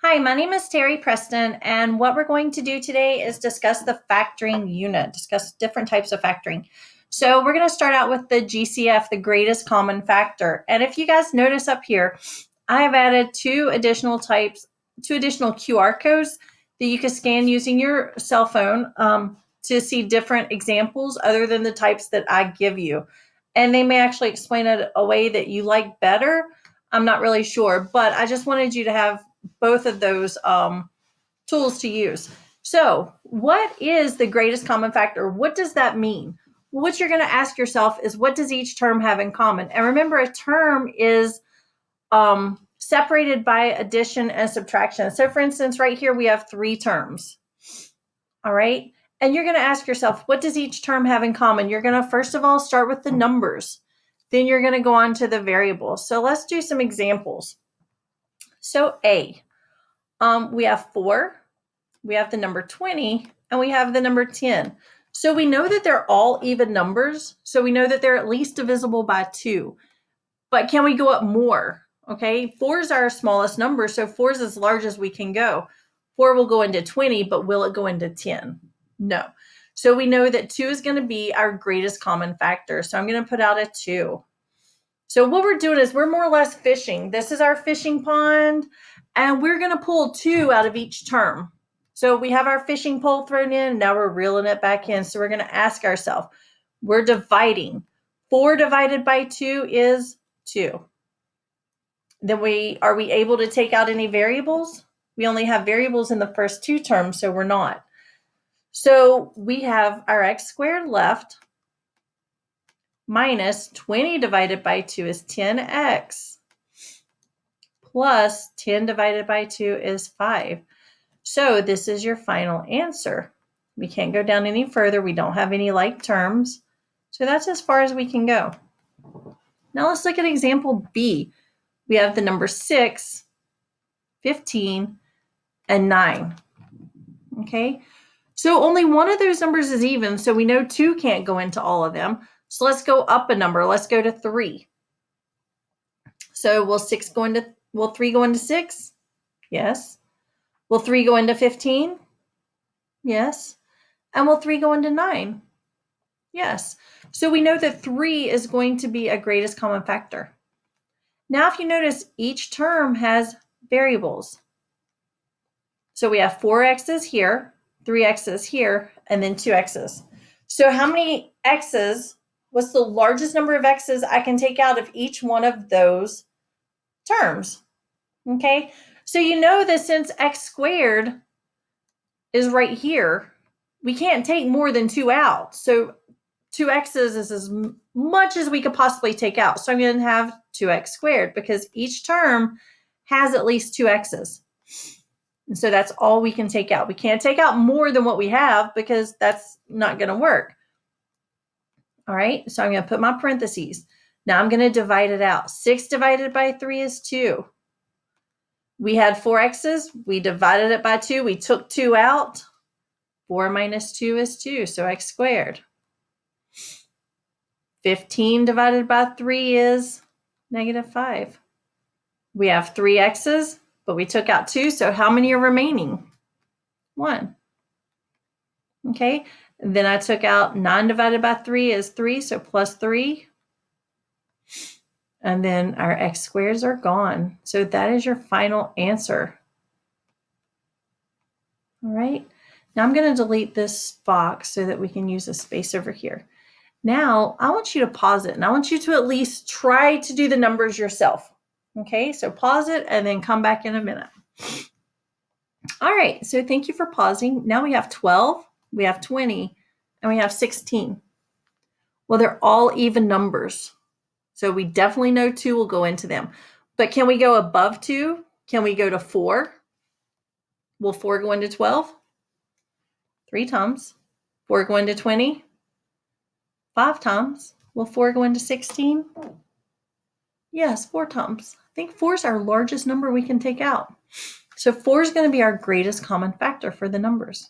Hi, my name is Terry Preston, and what we're going to do today is discuss the factoring unit, discuss different types of factoring. So we're going to start out with the GCF, the greatest common factor. And if you guys notice up here, I have added two additional QR codes that you can scan using your cell phone to see different examples other than the types that I give you. And they may actually explain it a way that you like better. I'm not really sure, but I just wanted you to have both of those tools to use. So, what is the greatest common factor? What does that mean? What you're going to ask yourself is, what does each term have in common? And remember, a term is separated by addition and subtraction. So, for instance, right here we have three terms. All right. And you're going to ask yourself, what does each term have in common? You're going to, first of all, start with the numbers. Then you're going to go on to the variables. So, let's do some examples. So, A. We have 4, we have the number 20, and we have the number 10. So we know that they're all even numbers. So we know that they're at least divisible by 2. But can we go up more? Okay, 4 is our smallest number, so 4 is as large as we can go. 4 will go into 20, but will it go into 10? No. So we know that 2 is going to be our greatest common factor. So I'm going to put out a 2. So what we're doing is we're more or less fishing. This is our fishing pond. And we're going to pull 2 out of each term. So we have our fishing pole thrown in, and now we're reeling it back in. So we're going to ask ourselves, we're dividing. 4 divided by 2 is 2. Then are we able to take out any variables? We only have variables in the first 2 terms, so we're not. So we have our x squared left minus 20 divided by 2 is 10x. Plus 10 divided by 2 is 5. So this is your final answer. We can't go down any further. We don't have any like terms. So that's as far as we can go. Now let's look at example B. We have the number 6, 15, and 9. Okay, so only one of those numbers is even, so we know 2 can't go into all of them. So let's go up a number. Let's go to 3. So will 3 go into 6? Yes. Will 3 go into 15? Yes. And will 3 go into 9? Yes. So we know that 3 is going to be a greatest common factor. Now, if you notice, each term has variables. So we have 4 x's here, 3 x's here, and then 2 x's. So how many x's, what's the largest number of x's I can take out of each one of those terms? Okay, so you know that since x squared is right here, we can't take more than 2 out. So 2 x's is as much as we could possibly take out. So I'm going to have 2x squared because each term has at least 2 x's. And so that's all we can take out. We can't take out more than what we have because that's not going to work. All right, so I'm going to put my parentheses. Now I'm going to divide it out. 6 divided by 3 is 2. We had 4 x's. We divided it by 2. We took 2 out. 4 minus 2 is 2, so x squared. 15 divided by 3 is negative 5. We have 3 x's, but we took out 2, so how many are remaining? 1. Okay, and then I took out 9 divided by 3 is 3, so plus 3. And then our x squares are gone. So that is your final answer. All right. Now I'm going to delete this box so that we can use a space over here. Now I want you to pause it, and I want you to at least try to do the numbers yourself. Okay, so pause it and then come back in a minute. All right, so thank you for pausing. Now we have 12, we have 20, and we have 16. Well, they're all even numbers. So we definitely know 2 will go into them. But can we go above 2? Can we go to 4? Will 4 go into 12? 3 times. 4 go into 20? 5 times. Will 4 go into 16? Yes, 4 times. I think 4 is our largest number we can take out. So 4 is going to be our greatest common factor for the numbers.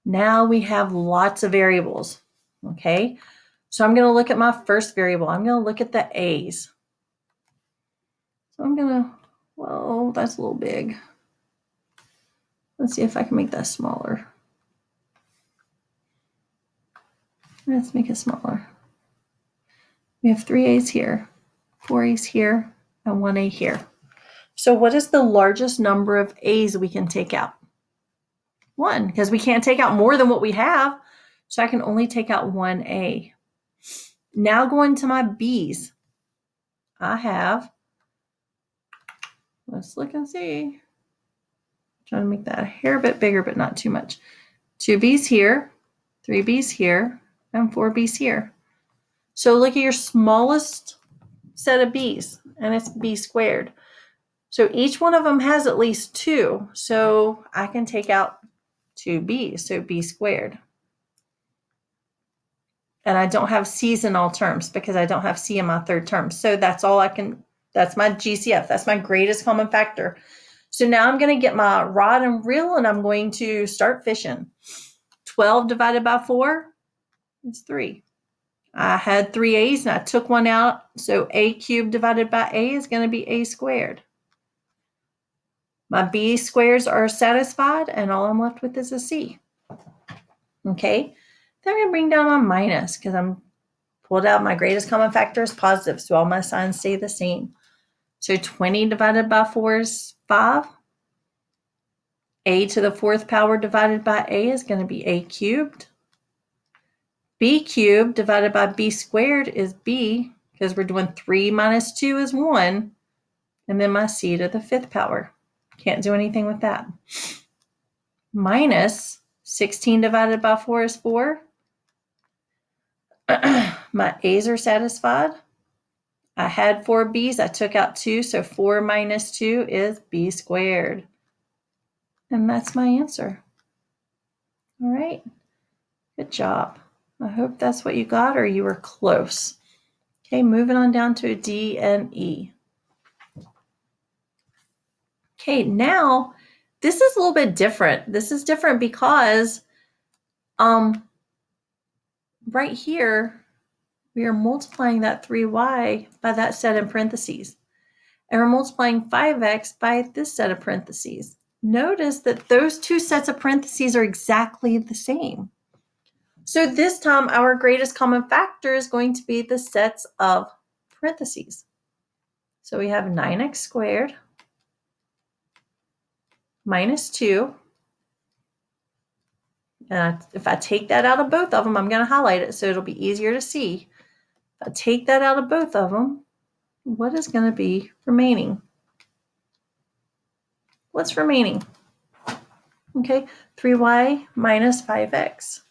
Now we have lots of variables. Okay, so I'm going to look at my first variable. I'm going to look at the a's. So I'm going to, well, that's a little big. Let's see if I can make that smaller. Let's make it smaller. We have 3 A's here, 4 A's here, and 1 A here. So what is the largest number of A's we can take out? 1, because we can't take out more than what we have. So I can only take out 1 A. Now going to my B's. I have, let's look and see. Trying to make that a hair bit bigger, but not too much. 2 B's here, 3 B's here, and 4 B's here. So look at your smallest set of B's, and it's B squared. So each one of them has at least 2. So I can take out 2 B's, so B squared. And I don't have C's in all terms because I don't have C in my third term. So that's all I can, that's my GCF. That's my greatest common factor. So now I'm going to get my rod and reel and I'm going to start fishing. 12 divided by 4 is 3. I had 3 A's and I took one out. So A cubed divided by A is going to be A squared. My B squares are satisfied and all I'm left with is a C. Okay. Then I'm going to bring down my minus because I'm pulled out my greatest common factor is positive. So all my signs stay the same. So 20 divided by 4 is 5. A to the 4th power divided by A is going to be A cubed. B cubed divided by B squared is B because we're doing 3 minus 2 is 1. And then my C to the 5th power. Can't do anything with that. Minus 16 divided by 4 is 4. My A's are satisfied. I had 4 B's. I took out 2. So 4 minus 2 is B squared. And that's my answer. All right. Good job. I hope that's what you got or you were close. Okay, moving on down to D and E. Okay, now this is a little bit different. This is different because right here, we are multiplying that 3y by that set in parentheses. And we're multiplying 5x by this set of parentheses. Notice that those 2 sets of parentheses are exactly the same. So this time, our greatest common factor is going to be the sets of parentheses. So we have 9x squared minus 2. And if I take that out of both of them, I'm going to highlight it so it'll be easier to see. If I take that out of both of them, what is going to be remaining? What's remaining? Okay, 3y minus 5x.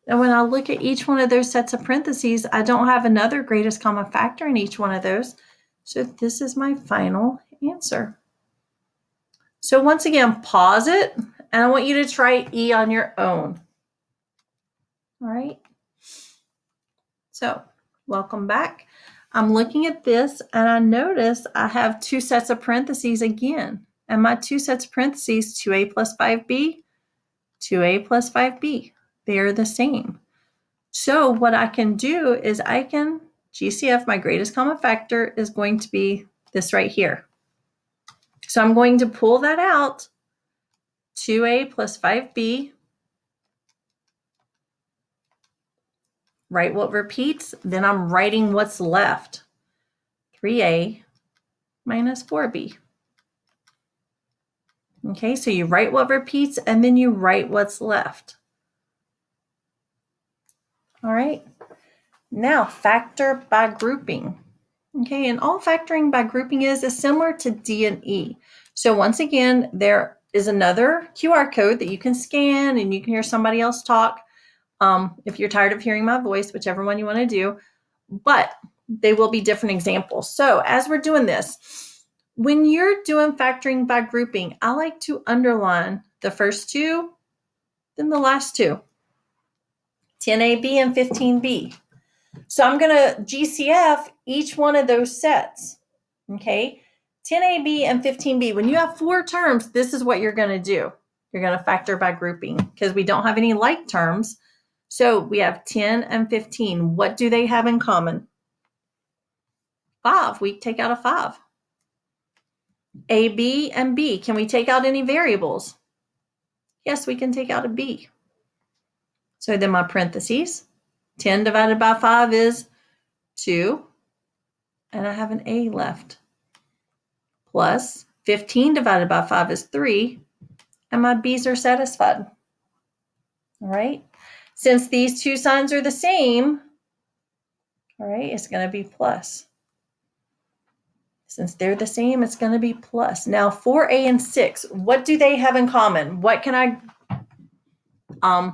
And when I look at each one of those sets of parentheses, I don't have another greatest common factor in each one of those. So this is my final answer. So once again, pause it, and I want you to try E on your own. All right. So welcome back. I'm looking at this, and I notice I have 2 sets of parentheses again. And my 2 sets of parentheses, 2a plus 5b, 2a plus 5b. They're the same. So what I can do is I can, GCF, my greatest common factor, is going to be this right here. So I'm going to pull that out, 2a plus 5b, write what repeats, then I'm writing what's left, 3a minus 4b. Okay, so you write what repeats and then you write what's left. All right, now factor by grouping. Okay, and all factoring by grouping is similar to D and E. So once again, there is another QR code that you can scan and you can hear somebody else talk if you're tired of hearing my voice, whichever one you want to do, but they will be different examples. So as we're doing this, when you're doing factoring by grouping, I like to underline the first 2, then the last 2. 10AB and 15B. So I'm going to GCF each one of those sets. Okay, 10AB and 15B. When you have 4 terms, this is what you're going to do. You're going to factor by grouping because we don't have any like terms. So we have 10 and 15. What do they have in common? 5. We take out a 5. A, B, and B. Can we take out any variables? Yes, we can take out a B. So then my parentheses, 10 divided by 5 is 2, and I have an A left. Plus 15 divided by 5 is 3, and my B's are satisfied. All right. Since these two signs are the same, all right, it's going to be plus. Since they're the same, it's going to be plus. Now 4A and 6, what do they have in common? What can I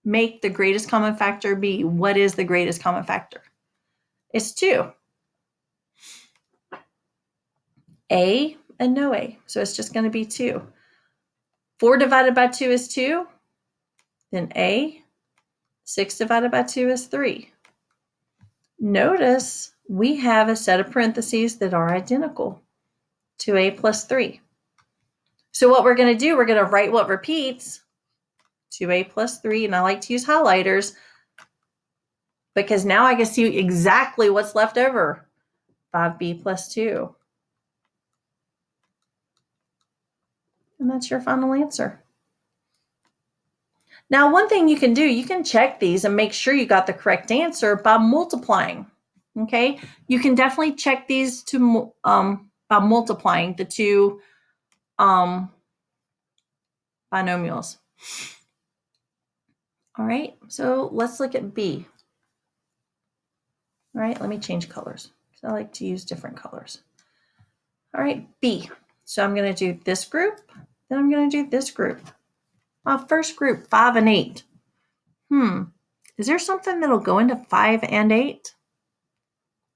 make the greatest common factor be? What is the greatest common factor? It's 2. A and no A. So it's just going to be 2. 4 divided by 2 is 2. Then A. 6 divided by 2 is 3. Notice we have a set of parentheses that are identical. 2A plus 3. So what we're going to do, we're going to write what repeats. 2A plus 3. And I like to use highlighters because now I can see exactly what's left over. 5B plus 2. And that's your final answer. Now, one thing you can do, you can check these and make sure you got the correct answer by multiplying. Okay, you can definitely check these to by multiplying the two binomials. All right, so let's look at B. All right, let me change colors because I like to use different colors. All right, B. So I'm going to do this group, then I'm going to do this group. My first group, 5 and 8. Is there something that'll go into 5 and 8?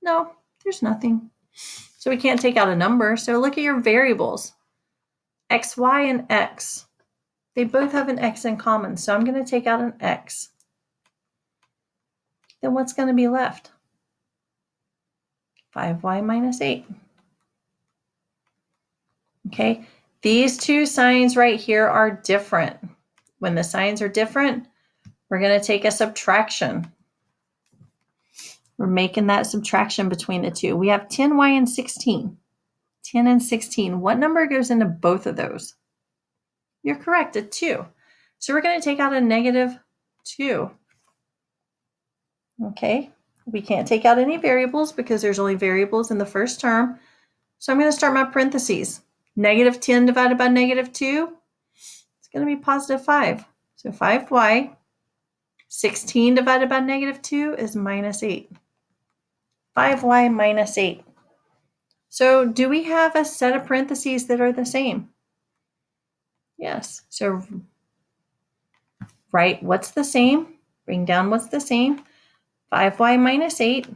No, there's nothing. So we can't take out a number. So look at your variables. X, Y, and X. They both have an X in common. So I'm going to take out an X. Then what's going to be left? 5y minus 8. Okay, these two signs right here are different. When the signs are different, we're going to take a subtraction. We're making that subtraction between the two. We have 10y and 16. 10 and 16. What number goes into both of those? You're correct, a 2. So we're going to take out a negative 2. Okay, we can't take out any variables because there's only variables in the first term. So I'm going to start my parentheses. Negative 10 divided by negative 2, it's going to be positive 5. So 5y. 16 divided by negative 2 is minus 8. 5y minus 8. So do we have a set of parentheses that are the same? Yes. So write what's the same. Bring down what's the same. 5y minus 8.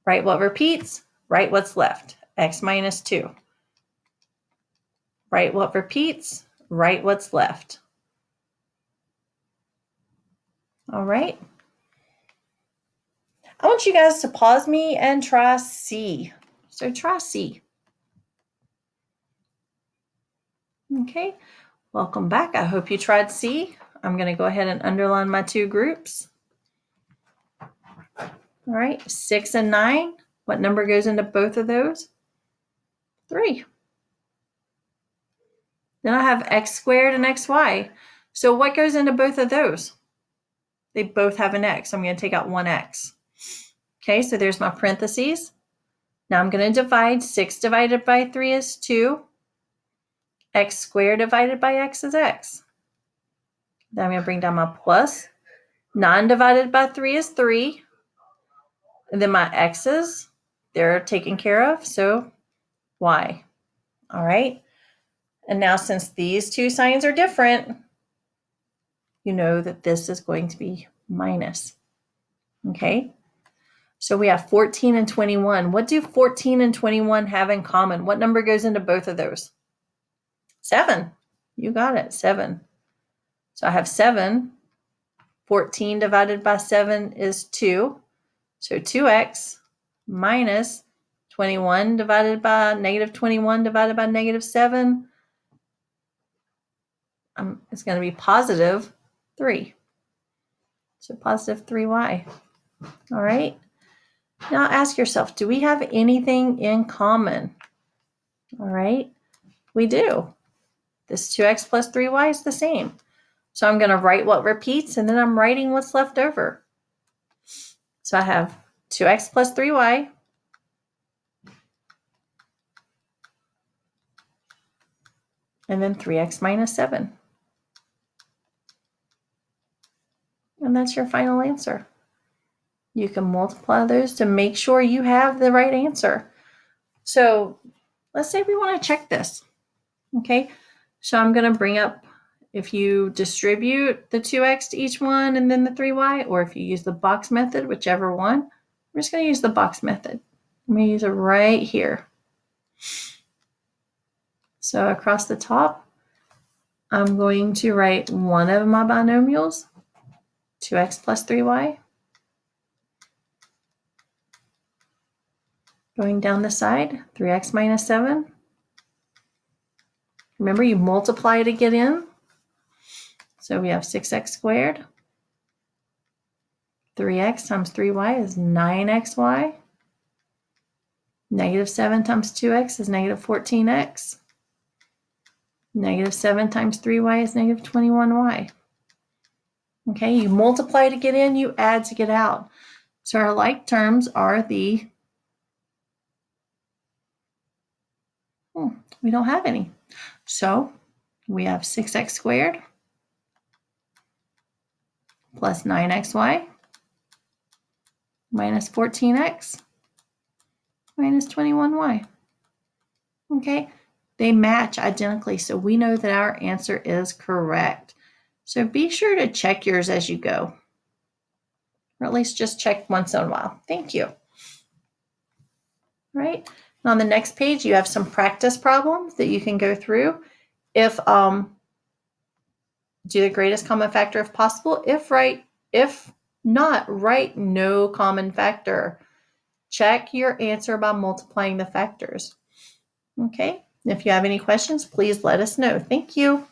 Write what repeats. Write what's left. X minus 2. Write what repeats. Write what's left. All right. I want you guys to pause me and try C. So try C. Okay, welcome back. I hope you tried C. I'm going to go ahead and underline my two groups. All right, 6 and 9. What number goes into both of those? 3. Then I have x squared and xy. So what goes into both of those? They both have an x. I'm going to take out one x. Okay, so there's my parentheses. Now I'm going to divide. 6 divided by 3 is 2. X squared divided by x is x. Then I'm going to bring down my plus. 9 divided by 3 is 3. And then my x's, they're taken care of, so y. All right. And now since these two signs are different, you know that this is going to be minus. Okay. So we have 14 and 21. What do 14 and 21 have in common? What number goes into both of those? 7. You got it, 7. So I have 7. 14 divided by 7 is 2. So 2x minus 21 divided by negative 21 divided by negative 7. It's going to be positive 3. So positive 3y. All right. Now ask yourself, do we have anything in common? All right, we do. This 2x plus 3y is the same. So I'm going to write what repeats, and then I'm writing what's left over. So I have 2x plus 3y and then 3x minus 7. And that's your final answer. You can multiply those to make sure you have the right answer. So let's say we want to check this. Okay, so I'm going to bring up, if you distribute the 2x to each one and then the 3y, or if you use the box method, whichever one, I'm just going to use the box method. I'm going to use it right here. So across the top, I'm going to write one of my binomials, 2x plus 3y. Going down the side, 3x minus 7. Remember, you multiply to get in. So we have 6x squared. 3x times 3y is 9xy. Negative 7 times 2x is negative 14x. Negative 7 times 3y is negative 21y. Okay, you multiply to get in, you add to get out. So our like terms are the, we don't have any. So we have 6x squared plus 9xy minus 14x minus 21y. Okay, they match identically, so we know that our answer is correct. So be sure to check yours as you go, or at least just check once in a while. Thank you. All right, and on the next page, you have some practice problems that you can go through. If do the greatest common factor if possible. If right, if not, write no common factor. Check your answer by multiplying the factors. Okay, if you have any questions, please let us know. Thank you.